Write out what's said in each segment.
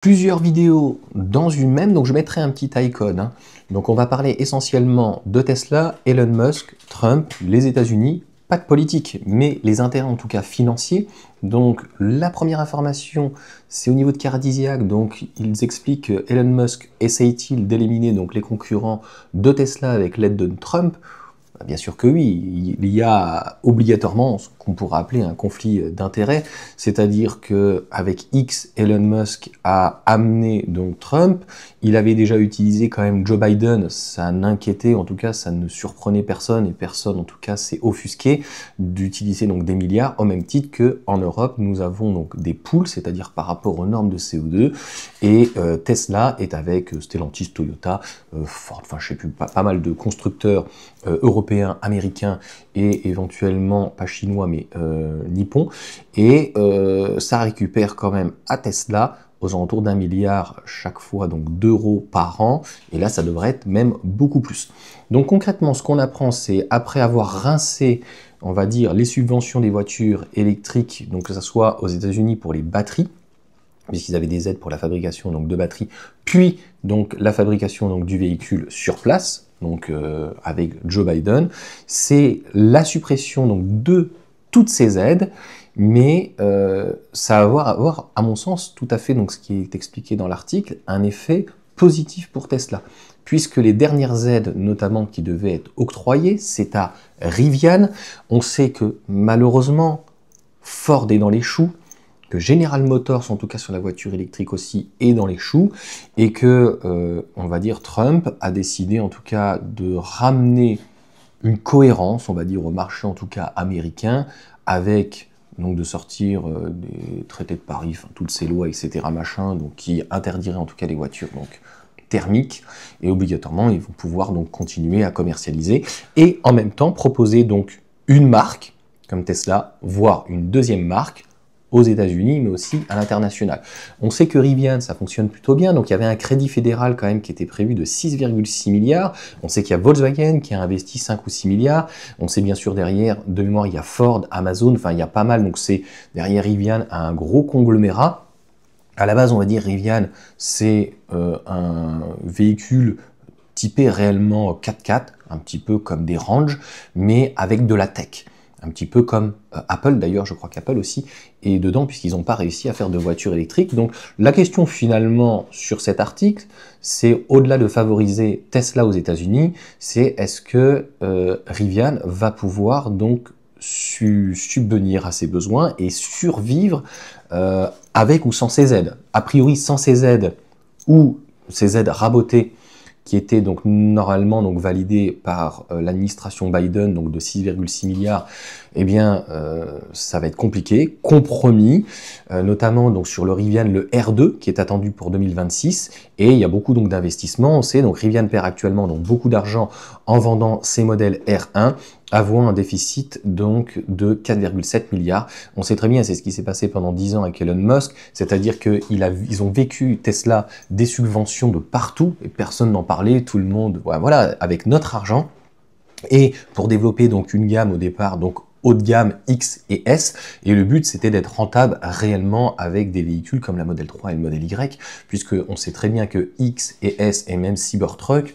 Plusieurs vidéos dans une même, donc je mettrai un petit icône. Donc on va parler essentiellement de Tesla, Elon Musk, Trump, les États-Unis, pas de politique, mais les intérêts en tout cas financiers. Donc la première information, c'est au niveau de Caradisiac, donc ils expliquent que Elon Musk essaye-t-il d'éliminer donc les concurrents de Tesla avec l'aide de Trump. Bien sûr que oui, il y a obligatoirement ce qu'on pourrait appeler un conflit d'intérêts, c'est-à-dire que avec X, Elon Musk a amené donc Trump, il avait déjà utilisé quand même Joe Biden, ça n'inquiétait, en tout cas ça ne surprenait personne et personne en tout cas s'est offusqué d'utiliser donc des milliards au même titre que en Europe nous avons donc des pools, c'est-à-dire par rapport aux normes de CO2 et Tesla est avec Stellantis, Toyota, Ford, enfin je sais plus, pas mal de constructeurs européens, américains et éventuellement, pas chinois, mais nippons. Et ça récupère quand même à Tesla aux alentours d'1 milliard chaque fois, donc d'euros par an. Et là, ça devrait être même beaucoup plus. Donc concrètement, ce qu'on apprend, c'est après avoir rincé, on va dire, les subventions des voitures électriques, donc que ce soit aux États-Unis pour les batteries, puisqu'ils avaient des aides pour la fabrication donc, de batteries, puis donc la fabrication donc, du véhicule sur place, donc avec Joe Biden, c'est la suppression donc, de toutes ces aides, mais ça va avoir, à mon sens, tout à fait, donc, ce qui est expliqué dans l'article, un effet positif pour Tesla, puisque les dernières aides, notamment qui devaient être octroyées, c'est à Rivian. On sait que malheureusement, Ford est dans les choux, que General Motors, en tout cas sur la voiture électrique aussi, est dans les choux, et que, on va dire, Trump a décidé en tout cas de ramener une cohérence, on va dire, au marché en tout cas américain, avec donc de sortir des traités de Paris, enfin, toutes ces lois, etc., machin, donc qui interdiraient en tout cas les voitures donc thermiques, et obligatoirement ils vont pouvoir donc continuer à commercialiser, et en même temps proposer donc une marque, comme Tesla, voire une deuxième marque, aux États-Unis, mais aussi à l'international. On sait que Rivian, ça fonctionne plutôt bien, donc il y avait un crédit fédéral quand même qui était prévu de 6,6 milliards. On sait qu'il y a Volkswagen qui a investi 5 ou 6 milliards. On sait bien sûr derrière, de mémoire, il y a Ford, Amazon, enfin il y a pas mal, donc c'est derrière Rivian un gros conglomérat. À la base, on va dire Rivian, c'est un véhicule typé réellement 4x4, un petit peu comme des Range, mais avec de la tech. Un petit peu comme Apple, d'ailleurs, je crois qu'Apple aussi est dedans, puisqu'ils n'ont pas réussi à faire de voitures électriques. Donc la question finalement sur cet article, c'est au-delà de favoriser Tesla aux États-Unis, c'est est-ce que Rivian va pouvoir donc subvenir à ses besoins et survivre avec ou sans ces aides. A priori, sans ces aides ou ces aides rabotées qui étaient donc normalement donc validées par l'administration Biden, donc de 6,6 milliards, eh bien ça va être compliqué, compromis, notamment donc sur le Rivian, le R2 qui est attendu pour 2026, et il y a beaucoup donc d'investissements. On sait donc Rivian perd actuellement donc beaucoup d'argent en vendant ses modèles R1, avoir un déficit donc de 4,7 milliards. On sait très bien, c'est ce qui s'est passé pendant 10 ans avec Elon Musk, c'est-à-dire qu'ils ont vécu, Tesla, des subventions de partout, et personne n'en parlait, tout le monde, voilà, avec notre argent, et pour développer donc une gamme au départ, donc haut de gamme X et S, et le but c'était d'être rentable réellement avec des véhicules comme la Model 3 et le Model Y, puisque on sait très bien que X et S et même Cybertruck,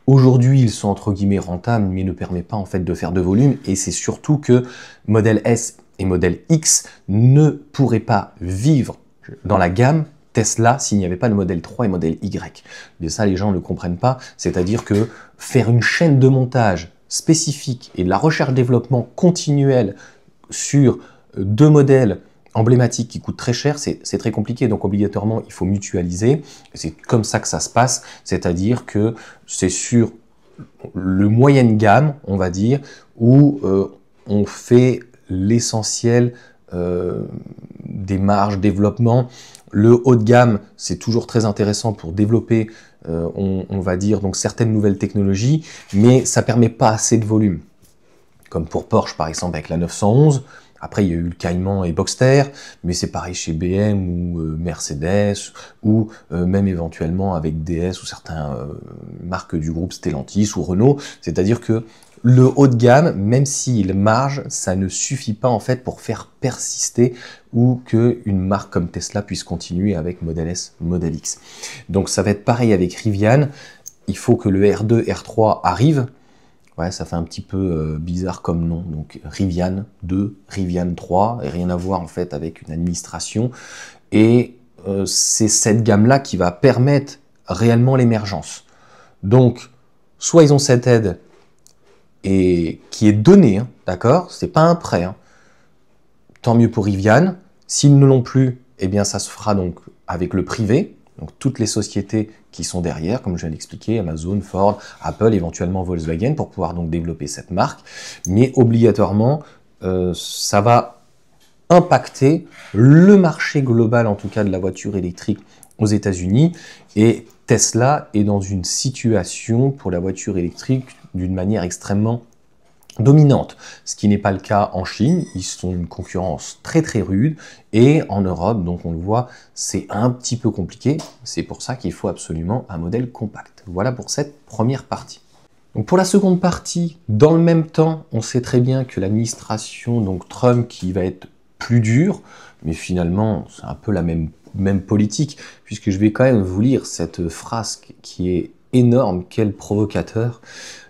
aujourd'hui, ils sont entre guillemets rentables, mais ne permettent pas en fait de faire de volume. Et c'est surtout que Model S et Model X ne pourraient pas vivre dans la gamme Tesla s'il n'y avait pas le Model 3 et Model Y. Et ça, les gens ne comprennent pas. C'est-à-dire que faire une chaîne de montage spécifique et de la recherche-développement continuelle sur deux modèles emblématiques qui coûtent très cher, c'est très compliqué, donc obligatoirement il faut mutualiser, c'est comme ça que ça se passe, c'est-à-dire que c'est sur le moyenne gamme, on va dire, où on fait l'essentiel des marges, développement. Le haut de gamme, c'est toujours très intéressant pour développer, on va dire, donc certaines nouvelles technologies, mais ça permet pas assez de volume. Comme pour Porsche par exemple avec la 911, après, il y a eu le Cayman et Boxster, mais c'est pareil chez BM ou Mercedes, ou même éventuellement avec DS ou certaines marques du groupe Stellantis ou Renault. C'est-à-dire que le haut de gamme, même s'il marge, ça ne suffit pas en fait pour faire persister ou qu'une marque comme Tesla puisse continuer avec Model S, Model X. Donc ça va être pareil avec Rivian. Il faut que le R2, R3 arrive. Ouais, ça fait un petit peu bizarre comme nom. Donc Rivian 2, Rivian 3, et rien à voir en fait avec une administration. Et c'est cette gamme-là qui va permettre réellement l'émergence. Donc, soit ils ont cette aide et qui est donnée, hein, d'accord? C'est pas un prêt. Hein. Tant mieux pour Rivian. S'ils ne l'ont plus, eh bien ça se fera donc avec le privé. Donc toutes les sociétés qui sont derrière, comme je viens d'expliquer, Amazon, Ford, Apple, éventuellement Volkswagen, pour pouvoir donc développer cette marque. Mais obligatoirement, ça va impacter le marché global, en tout cas de la voiture électrique aux États-Unis. Et Tesla est dans une situation pour la voiture électrique d'une manière extrêmement dominante, ce qui n'est pas le cas en Chine. Ils sont une concurrence très très rude, et en Europe, donc on le voit, c'est un petit peu compliqué. C'est pour ça qu'il faut absolument un modèle compact. Voilà pour cette première partie. Donc pour la seconde partie, dans le même temps, on sait très bien que l'administration, donc Trump, qui va être plus dure, mais finalement c'est un peu la même politique, puisque je vais quand même vous lire cette phrase qui est énorme, quel provocateur.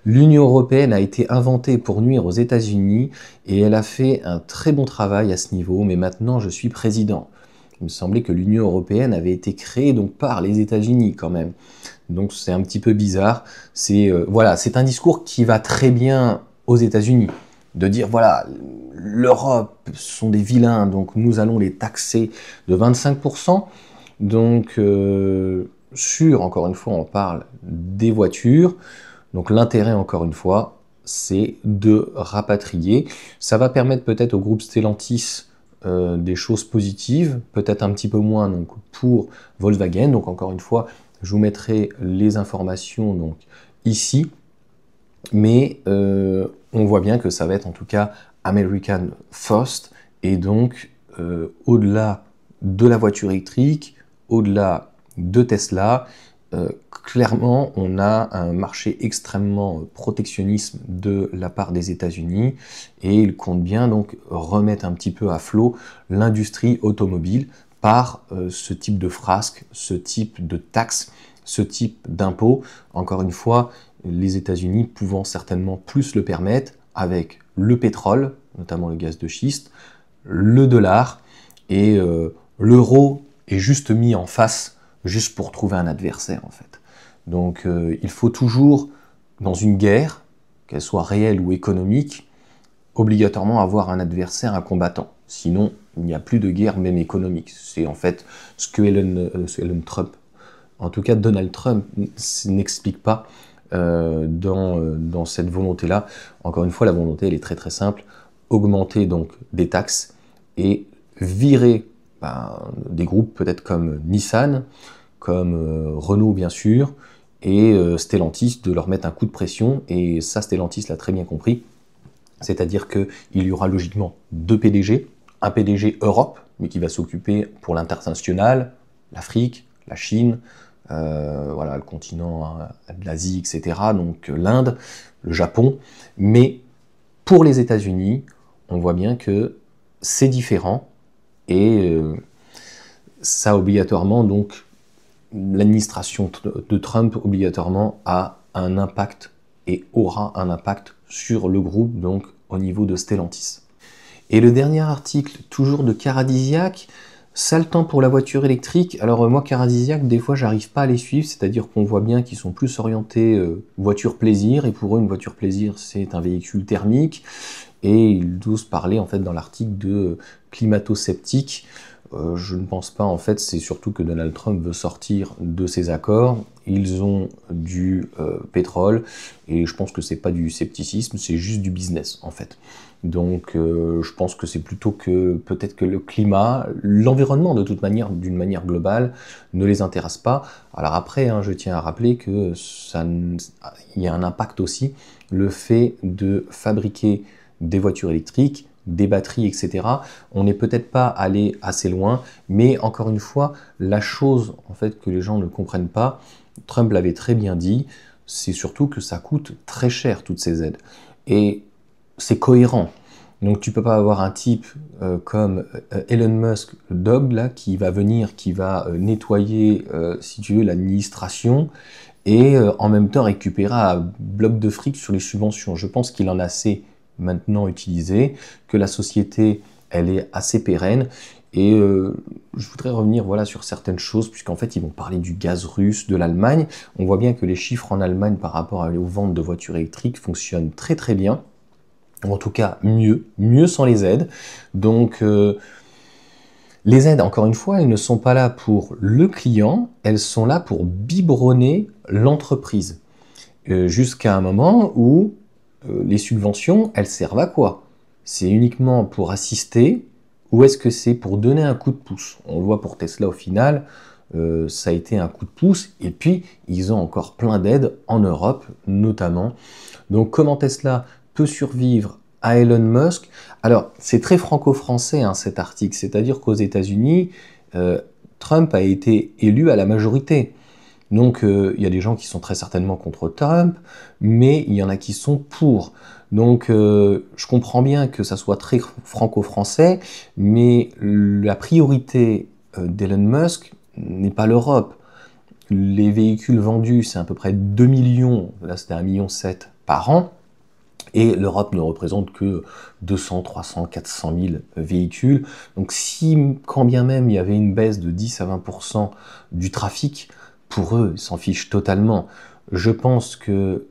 L'Union européenne a été inventée pour nuire aux États-Unis et elle a fait un très bon travail à ce niveau, mais maintenant je suis président. Il me semblait que l'Union européenne avait été créée donc par les États-Unis quand même. Donc c'est un petit peu bizarre. Voilà, c'est un discours qui va très bien aux États-Unis. De dire, voilà, l'Europe sont des vilains, donc nous allons les taxer de 25%. Donc, encore une fois, on parle des voitures. Donc l'intérêt, encore une fois, c'est de rapatrier. Ça va permettre peut-être au groupe Stellantis des choses positives, peut-être un petit peu moins donc, pour Volkswagen. Donc encore une fois, je vous mettrai les informations donc, ici. Mais on voit bien que ça va être en tout cas American First, et donc au-delà de la voiture électrique, au-delà de Tesla, clairement on a un marché extrêmement protectionniste de la part des États-Unis, et ils comptent bien donc remettre un petit peu à flot l'industrie automobile par ce type de frasque, ce type de taxe, ce type d'impôt. Encore une fois, les États-Unis pouvant certainement plus le permettre avec le pétrole, notamment le gaz de schiste, le dollar, et l'euro est juste mis en face, juste pour trouver un adversaire en fait. Donc il faut toujours, dans une guerre, qu'elle soit réelle ou économique, obligatoirement avoir un adversaire, un combattant. Sinon, il n'y a plus de guerre, même économique. C'est en fait ce que Elon Trump, en tout cas Donald Trump, n'explique pas dans cette volonté-là. Encore une fois, la volonté, elle est très très simple. Augmenter donc des taxes et virer des groupes peut-être comme Nissan, comme Renault bien sûr, et Stellantis, de leur mettre un coup de pression. Et ça, Stellantis l'a très bien compris. C'est-à-dire qu'il y aura logiquement deux PDG, un PDG Europe, mais qui va s'occuper pour l'international, l'Afrique, la Chine, voilà, le continent de l'Asie, etc., donc l'Inde, le Japon. Mais pour les États-Unis, on voit bien que c'est différent, et ça obligatoirement, donc l'administration de Trump obligatoirement a un impact et aura un impact sur le groupe, donc au niveau de Stellantis. Et le dernier article, toujours de Caradisiac, sale temps pour la voiture électrique. Alors moi, Caradisiac, des fois, j'arrive pas à les suivre, c'est-à-dire qu'on voit bien qu'ils sont plus orientés voiture plaisir, et pour eux, une voiture plaisir, c'est un véhicule thermique, et ils osent parler en fait dans l'article de climato-sceptique. Je ne pense pas, en fait, c'est surtout que Donald Trump veut sortir de ces accords. Ils ont du pétrole, et je pense que c'est pas du scepticisme, c'est juste du business, en fait. Donc je pense que c'est plutôt que peut-être que le climat, l'environnement de toute manière, d'une manière globale, ne les intéresse pas. Alors après, je tiens à rappeler que il y a un impact aussi, le fait de fabriquer des voitures électriques, des batteries, etc. On n'est peut-être pas allé assez loin, mais encore une fois, la chose en fait que les gens ne comprennent pas, Trump l'avait très bien dit, c'est surtout que ça coûte très cher toutes ces aides. et c'est cohérent. Donc tu peux pas avoir un type comme Elon Musk, le dog, là, qui va venir, qui va nettoyer, si tu veux, l'administration, et en même temps récupérer un bloc de fric sur les subventions. Je pense qu'il en a assez maintenant utilisé, que la société, elle est assez pérenne, et je voudrais revenir voilà, sur certaines choses, puisqu'en fait, ils vont parler du gaz russe, de l'Allemagne. On voit bien que les chiffres en Allemagne par rapport aux ventes de voitures électriques fonctionnent très très bien, ou en tout cas mieux sans les aides. Donc, les aides, encore une fois, elles ne sont pas là pour le client, elles sont là pour biberonner l'entreprise. Jusqu'à un moment où les subventions, elles servent à quoi? C'est uniquement pour assister ou est-ce que c'est pour donner un coup de pouce? On le voit pour Tesla au final, ça a été un coup de pouce et puis ils ont encore plein d'aides en Europe notamment. Donc comment Tesla peut survivre à Elon Musk? Alors c'est très franco-français cet article, c'est-à-dire qu'aux États-Unis, Trump a été élu à la majorité. Donc il y a des gens qui sont très certainement contre Trump, mais il y en a qui sont pour. Donc je comprends bien que ça soit très franco-français, mais la priorité d'Elon Musk n'est pas l'Europe. Les véhicules vendus, c'est à peu près 2 millions, là c'était 1,7 million par an, et l'Europe ne représente que 200, 300, 400 000 véhicules. Donc si, quand bien même il y avait une baisse de 10 à 20% du trafic, pour eux, ils s'en fichent totalement. Je pense que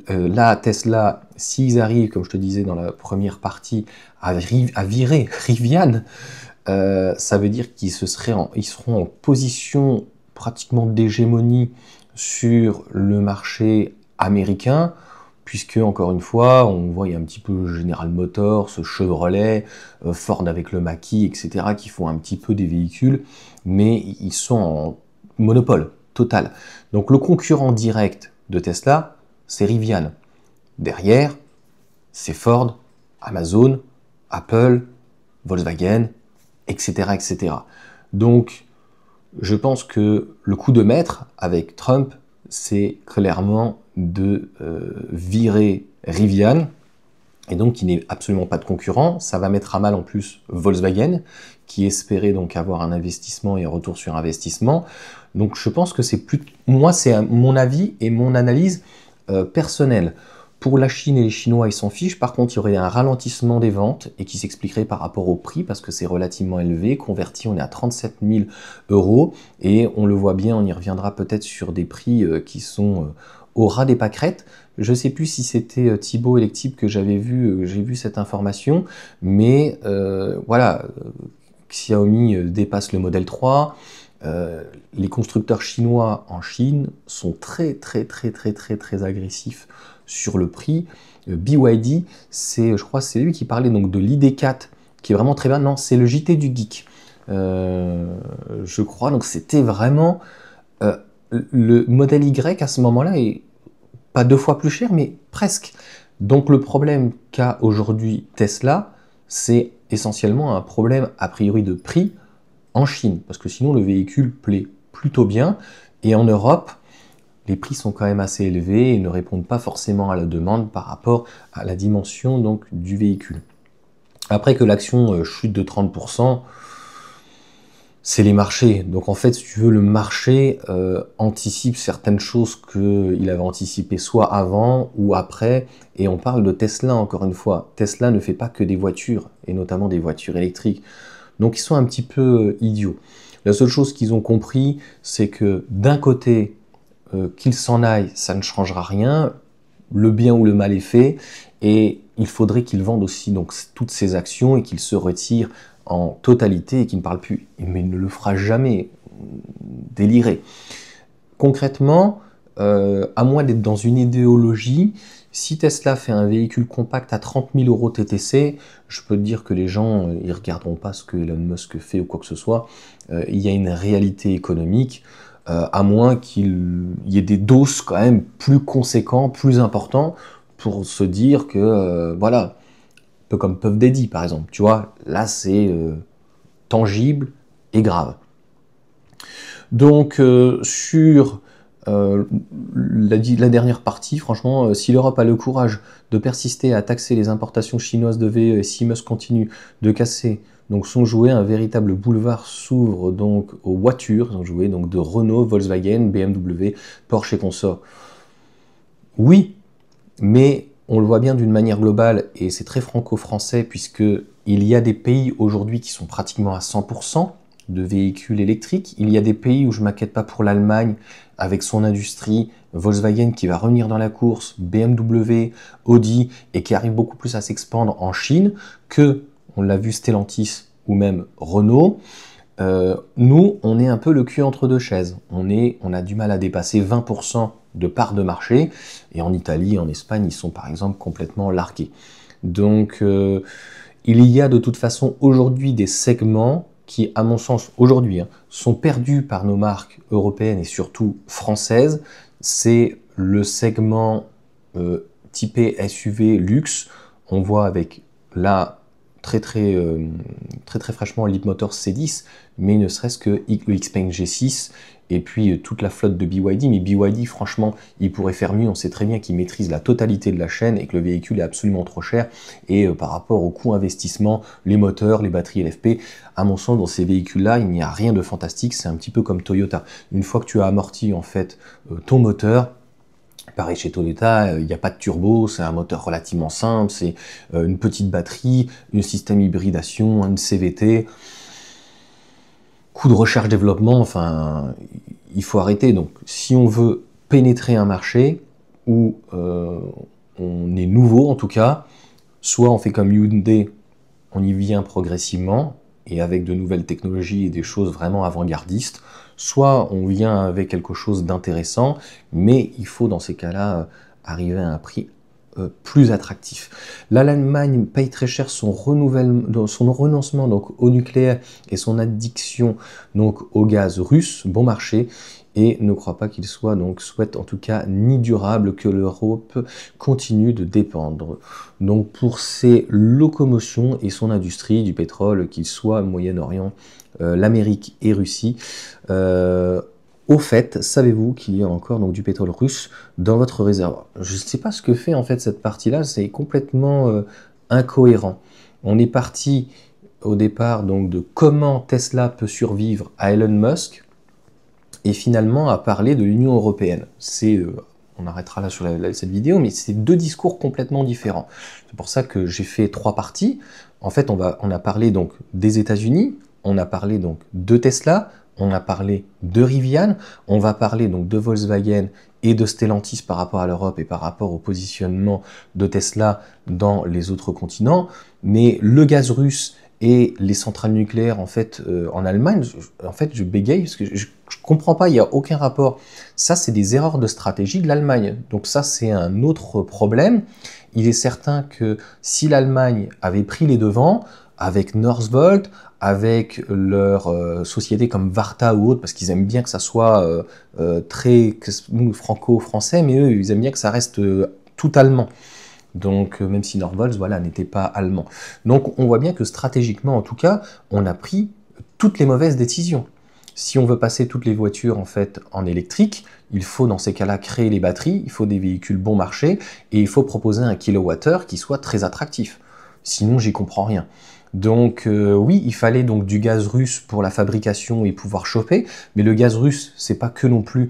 là, Tesla, s'ils arrivent, comme je te disais dans la première partie, à virer Rivian, ça veut dire qu'ils seront en position pratiquement d'hégémonie sur le marché américain, puisque, encore une fois, on voit il y a un petit peu General Motors, Chevrolet, Ford avec le Mach-E, etc., qui font un petit peu des véhicules, mais ils sont en monopole total. Donc le concurrent direct de Tesla, c'est Rivian. Derrière, c'est Ford, Amazon, Apple, Volkswagen, etc., etc. Donc, je pense que le coup de maître avec Trump, c'est clairement de virer Rivian, et donc qui n'est absolument pas de concurrent. Ça va mettre à mal en plus Volkswagen, qui espérait donc avoir un investissement et un retour sur investissement. Donc je pense que c'est plus... Moi, c'est mon avis et mon analyse personnelle. Pour la Chine et les Chinois, ils s'en fichent. Par contre, il y aurait un ralentissement des ventes et qui s'expliquerait par rapport au prix parce que c'est relativement élevé. Converti, on est à 37 000 € et on le voit bien, on y reviendra peut-être sur des prix qui sont au ras des pâquerettes. Je ne sais plus si c'était Thibaut Electip que j'avais vu, j'ai vu cette information, mais voilà, Xiaomi dépasse le modèle 3. Les constructeurs chinois en Chine sont très agressifs sur le prix. BYD, je crois c'est lui qui parlait donc de l'ID4 qui est vraiment très bien. Non, c'est le JT du Geek, je crois. Donc c'était vraiment le modèle Y à ce moment-là est pas 2 fois plus cher, mais presque. Donc le problème qu'a aujourd'hui Tesla, c'est essentiellement un problème a priori de prix en Chine, parce que sinon le véhicule plaît plutôt bien, et en Europe, les prix sont quand même assez élevés et ne répondent pas forcément à la demande par rapport à la dimension donc, du véhicule. Après que l'action chute de 30%, c'est les marchés. Donc en fait, si tu veux, le marché anticipe certaines choses qu'il avait anticipées soit avant ou après. Et on parle de Tesla encore une fois. Tesla ne fait pas que des voitures, et notamment des voitures électriques. Donc ils sont un petit peu idiots. La seule chose qu'ils ont compris, c'est que d'un côté, qu'ils s'en aillent, ça ne changera rien. Le bien ou le mal est fait. Et il faudrait qu'ils vendent aussi donc, toutes ces actions et qu'ils se retirent en totalité et qu'il ne parle plus. Mais il ne le fera jamais. Délirer. Concrètement, à moins d'être dans une idéologie, si Tesla fait un véhicule compact à 30 000 € TTC, je peux te dire que les gens, ils regarderont pas ce que Elon Musk fait ou quoi que ce soit. Il y a une réalité économique, à moins qu'il y ait des doses quand même plus conséquents, plus importants, pour se dire que, voilà, un peu comme Puff Daddy par exemple, tu vois, là c'est tangible et grave. Donc sur la dernière partie, franchement, si l'Europe a le courage de persister à taxer les importations chinoises de VE et si Musk continue de casser donc son jouet, un véritable boulevard s'ouvre donc aux voitures, son jouet donc de Renault, Volkswagen, BMW, Porsche et consorts. Oui, mais on le voit bien d'une manière globale et c'est très franco-français puisque il y a des pays aujourd'hui qui sont pratiquement à 100% de véhicules électriques. Il y a des pays où je ne m'inquiète pas pour l'Allemagne avec son industrie, Volkswagen qui va revenir dans la course, BMW, Audi et qui arrive beaucoup plus à s'expandre en Chine que, on l'a vu, Stellantis ou même Renault. Nous, on est un peu le cul entre deux chaises. On a du mal à dépasser 20% de part de marché et en Italie, en Espagne, ils sont par exemple complètement largués. Donc, il y a de toute façon aujourd'hui des segments qui, à mon sens, aujourd'hui, sont perdus par nos marques européennes et surtout françaises. C'est le segment typé SUV luxe. On voit avec là très fraîchement Leapmotor C10, mais ne serait-ce que le Xpeng G6 et puis toute la flotte de BYD. Mais BYD, franchement, il pourrait faire mieux. On sait très bien qu'il maîtrise la totalité de la chaîne et que le véhicule est absolument trop cher. Et par rapport au coût investissement, les moteurs, les batteries LFP, à mon sens, dans ces véhicules-là, il n'y a rien de fantastique. C'est un petit peu comme Toyota. Une fois que tu as amorti en fait ton moteur, pareil chez Toyota, il n'y a pas de turbo, c'est un moteur relativement simple, c'est une petite batterie, un système hybridation, une CVT. Coût de recherche-développement, enfin, il faut arrêter. Donc, si on veut pénétrer un marché où on est nouveau, en tout cas, soit on fait comme Hyundai, on y vient progressivement et avec de nouvelles technologies et des choses vraiment avant-gardistes, soit on vient avec quelque chose d'intéressant, mais il faut dans ces cas-là arriver à un prix plus attractif. Là, l'Allemagne paye très cher son renoncement donc au nucléaire et son addiction donc au gaz russe, bon marché, et ne croit pas qu'il soit souhaite en tout cas ni durable que l'Europe continue de dépendre. Donc pour ses locomotions et son industrie du pétrole, qu'il soit Moyen-Orient, l'Amérique et Russie. Au fait, savez-vous qu'il y a encore donc du pétrole russe dans votre réservoir? Je ne sais pas ce que fait en fait cette partie-là, c'est complètement incohérent. On est parti au départ donc de comment Tesla peut survivre à Elon Musk et finalement à parler de l'Union européenne. On arrêtera là sur cette vidéo, mais c'est deux discours complètement différents. C'est pour ça que j'ai fait trois parties. En fait, on a parlé donc des États-Unis, on a parlé donc de Tesla, on a parlé de Rivian, on va parler donc de Volkswagen et de Stellantis par rapport à l'Europe et par rapport au positionnement de Tesla dans les autres continents. Mais le gaz russe et les centrales nucléaires en fait en Allemagne, je bégaye parce que je comprends pas, il n'y a aucun rapport. Ça, c'est des erreurs de stratégie de l'Allemagne. Donc ça, c'est un autre problème. Il est certain que si l'Allemagne avait pris les devants, avec Northvolt, avec leur société comme Varta ou autre, parce qu'ils aiment bien que ça soit très franco-français, mais eux, ils aiment bien que ça reste tout allemand. Donc, même si Northvolt, voilà, n'était pas allemand. Donc, on voit bien que stratégiquement, en tout cas, on a pris toutes les mauvaises décisions. Si on veut passer toutes les voitures en fait en électrique, il faut dans ces cas-là créer les batteries, il faut des véhicules bon marché et il faut proposer un kilowattheure qui soit très attractif. Sinon, j'y comprends rien. Donc oui, il fallait donc du gaz russe pour la fabrication et pouvoir chauffer, mais le gaz russe, c'est pas que non plus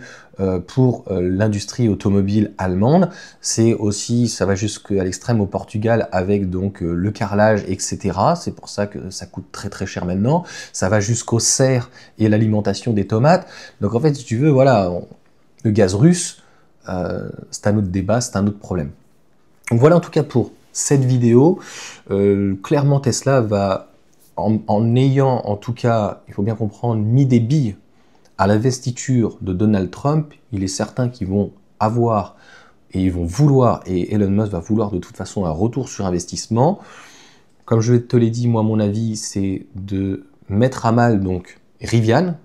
pour l'industrie automobile allemande, c'est aussi, ça va jusqu'à l'extrême au Portugal avec donc le carrelage, etc. C'est pour ça que ça coûte très très cher maintenant. Ça va jusqu'aux serres et l'alimentation des tomates. Donc en fait, si tu veux, voilà, le gaz russe, c'est un autre débat, c'est un autre problème. Donc voilà en tout cas pour cette vidéo. Clairement Tesla va, en ayant en tout cas, il faut bien comprendre, mis des billes à l'investiture de Donald Trump, il est certain qu'ils vont avoir et ils vont vouloir, et Elon Musk va vouloir de toute façon un retour sur investissement. Comme je te l'ai dit, moi mon avis c'est de mettre à mal donc Rivian,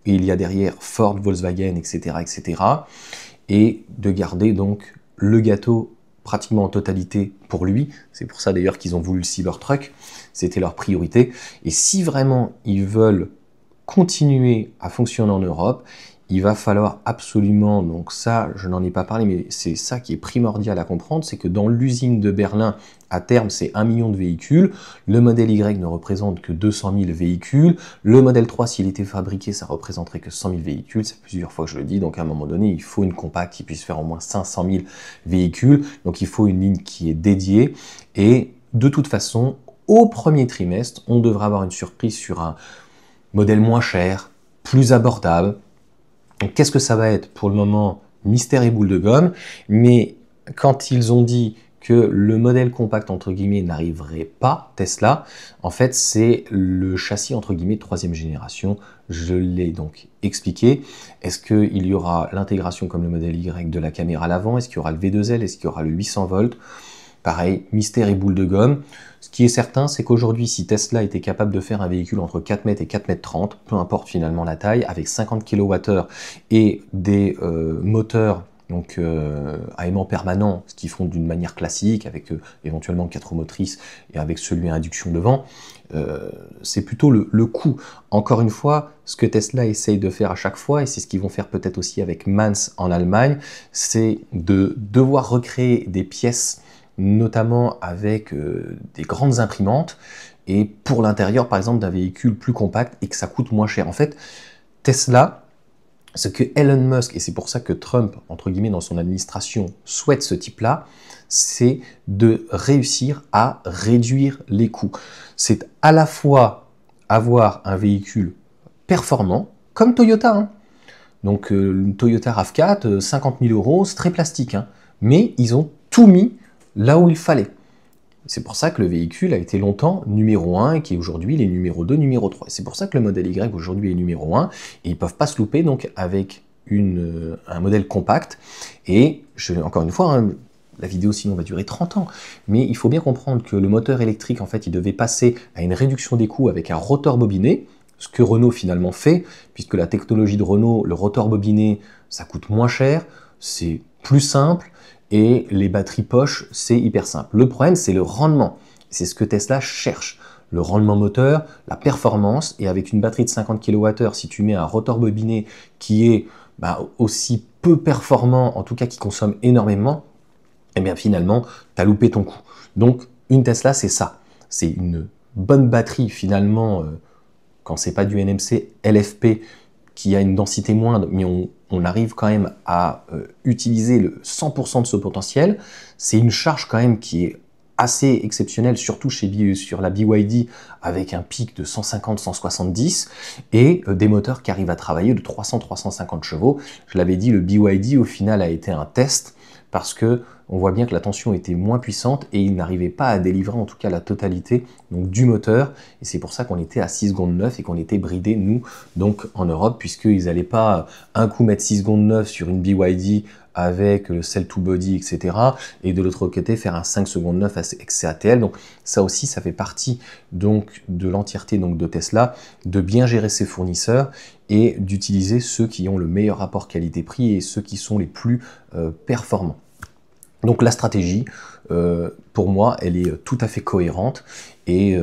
et il y a derrière Ford, Volkswagen, etc., et de garder donc le gâteau pratiquement en totalité pour lui. C'est pour ça d'ailleurs qu'ils ont voulu le Cybertruck, c'était leur priorité. Et si vraiment ils veulent continuer à fonctionner en Europe, il va falloir absolument, donc ça, je n'en ai pas parlé, mais c'est ça qui est primordial à comprendre, c'est que dans l'usine de Berlin, à terme, c'est 1 million de véhicules. Le modèle Y ne représente que 200 000 véhicules. Le modèle 3, s'il était fabriqué, ça représenterait que 100 000 véhicules. C'est plusieurs fois que je le dis. Donc, à un moment donné, il faut une compacte qui puisse faire au moins 500 000 véhicules. Donc, il faut une ligne qui est dédiée. Et de toute façon, au premier trimestre, on devra avoir une surprise sur un modèle moins cher, plus abordable. Donc, qu'est-ce que ça va être? Pour le moment, mystère et boule de gomme. Mais quand ils ont dit que le modèle compact, entre guillemets, n'arriverait pas, Tesla, en fait, c'est le châssis, entre guillemets, de 3e génération. Je l'ai donc expliqué. Est-ce qu'il y aura l'intégration, comme le modèle Y, de la caméra à l'avant? Est-ce qu'il y aura le V2L? Est-ce qu'il y aura le 800 volts? Pareil, mystère et boule de gomme. Ce qui est certain, c'est qu'aujourd'hui, si Tesla était capable de faire un véhicule entre 4 mètres et 4 mètres 30, peu importe finalement la taille, avec 50 kWh et des moteurs donc à aimant permanent, ce qu'ils font d'une manière classique, avec éventuellement 4 roues motrices et avec celui à induction devant, c'est plutôt le coût. Encore une fois, ce que Tesla essaye de faire à chaque fois, et c'est ce qu'ils vont faire peut-être aussi avec Manz en Allemagne, c'est de devoir recréer des pièces, notamment avec des grandes imprimantes, et pour l'intérieur, par exemple, d'un véhicule plus compact et que ça coûte moins cher. En fait, Tesla, ce que Elon Musk, et c'est pour ça que Trump, entre guillemets, dans son administration, souhaite ce type-là, c'est de réussir à réduire les coûts. C'est à la fois avoir un véhicule performant, comme Toyota. Hein. Donc, le Toyota RAV4, 50 000 euros, c'est très plastique. Hein. Mais ils ont tout mis là où il fallait. C'est pour ça que le véhicule a été longtemps numéro 1 et qui est aujourd'hui les numéro 2, numéro 3. C'est pour ça que le modèle Y aujourd'hui est numéro 1 et ils ne peuvent pas se louper donc avec un modèle compact. Et encore une fois, hein, la vidéo sinon va durer 30 ans, mais il faut bien comprendre que le moteur électrique, en fait, il devait passer à une réduction des coûts avec un rotor bobiné, ce que Renault finalement fait, puisque la technologie de Renault, le rotor bobiné, ça coûte moins cher, c'est plus simple, et les batteries poches, c'est hyper simple. Le problème, c'est le rendement. C'est ce que Tesla cherche. Le rendement moteur, la performance, et avec une batterie de 50 kWh, si tu mets un rotor bobiné qui est aussi peu performant, en tout cas qui consomme énormément, eh bien finalement, tu as loupé ton coup. Donc, une Tesla, c'est ça. C'est une bonne batterie, finalement, quand c'est pas du NMC LFP, qui a une densité moindre, mais on arrive quand même à utiliser le 100% de ce potentiel. C'est une charge quand même qui est assez exceptionnelle, surtout sur la BYD, avec un pic de 150-170, et des moteurs qui arrivent à travailler de 300-350 chevaux. Je l'avais dit, le BYD, au final, a été un test, parce que on voit bien que la tension était moins puissante et il n'arrivait pas à délivrer en tout cas la totalité donc, du moteur. Et c'est pour ça qu'on était à 6 secondes 9 et qu'on était bridés, nous, donc en Europe, puisqu'ils n'allaient pas un coup mettre 6 secondes 9 sur une BYD avec le cell to body, etc. et de l'autre côté faire un 5 secondes 9 avec CATL. Donc ça aussi, ça fait partie donc de l'entièreté donc de Tesla, de bien gérer ses fournisseurs et d'utiliser ceux qui ont le meilleur rapport qualité-prix et ceux qui sont les plus performants. Donc la stratégie, pour moi, elle est tout à fait cohérente et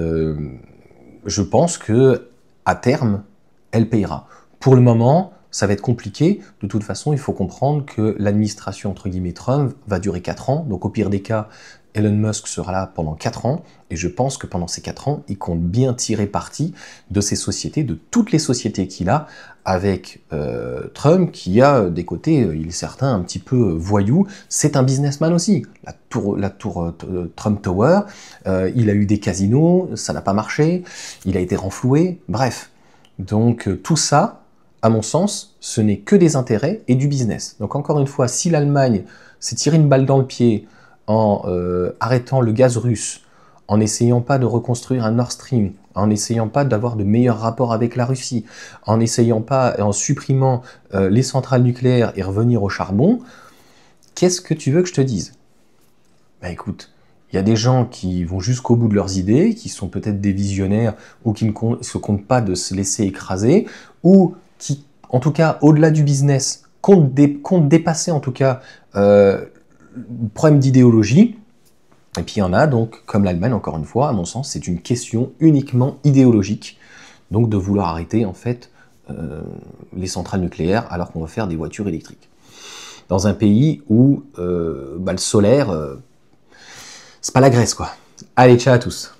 je pense que à terme, elle payera. Pour le moment, ça va être compliqué. De toute façon, il faut comprendre que l'administration, entre guillemets, Trump va durer 4 ans. Donc au pire des cas, Elon Musk sera là pendant 4 ans, et je pense que pendant ces 4 ans, il compte bien tirer parti de ces sociétés, de toutes les sociétés qu'il a, avec Trump, qui a des côtés, il est certain, un petit peu voyou. C'est un businessman aussi. La tour Trump Tower, il a eu des casinos, ça n'a pas marché, il a été renfloué, bref. Donc tout ça, à mon sens, ce n'est que des intérêts et du business. Donc encore une fois, si l'Allemagne s'est tiré une balle dans le pied en arrêtant le gaz russe, en n'essayant pas de reconstruire un Nord Stream, en n'essayant pas d'avoir de meilleurs rapports avec la Russie, en supprimant les centrales nucléaires et revenir au charbon, qu'est-ce que tu veux que je te dise? Bah écoute, il y a des gens qui vont jusqu'au bout de leurs idées, qui sont peut-être des visionnaires ou qui ne se comptent pas de se laisser écraser, ou qui, en tout cas, au-delà du business, comptent dépasser en tout cas le problème d'idéologie. Et puis il y en a donc, comme l'Allemagne, encore une fois, à mon sens, c'est une question uniquement idéologique, donc de vouloir arrêter en fait les centrales nucléaires alors qu'on va faire des voitures électriques. Dans un pays où le solaire, c'est pas la Grèce, quoi. Allez, ciao à tous.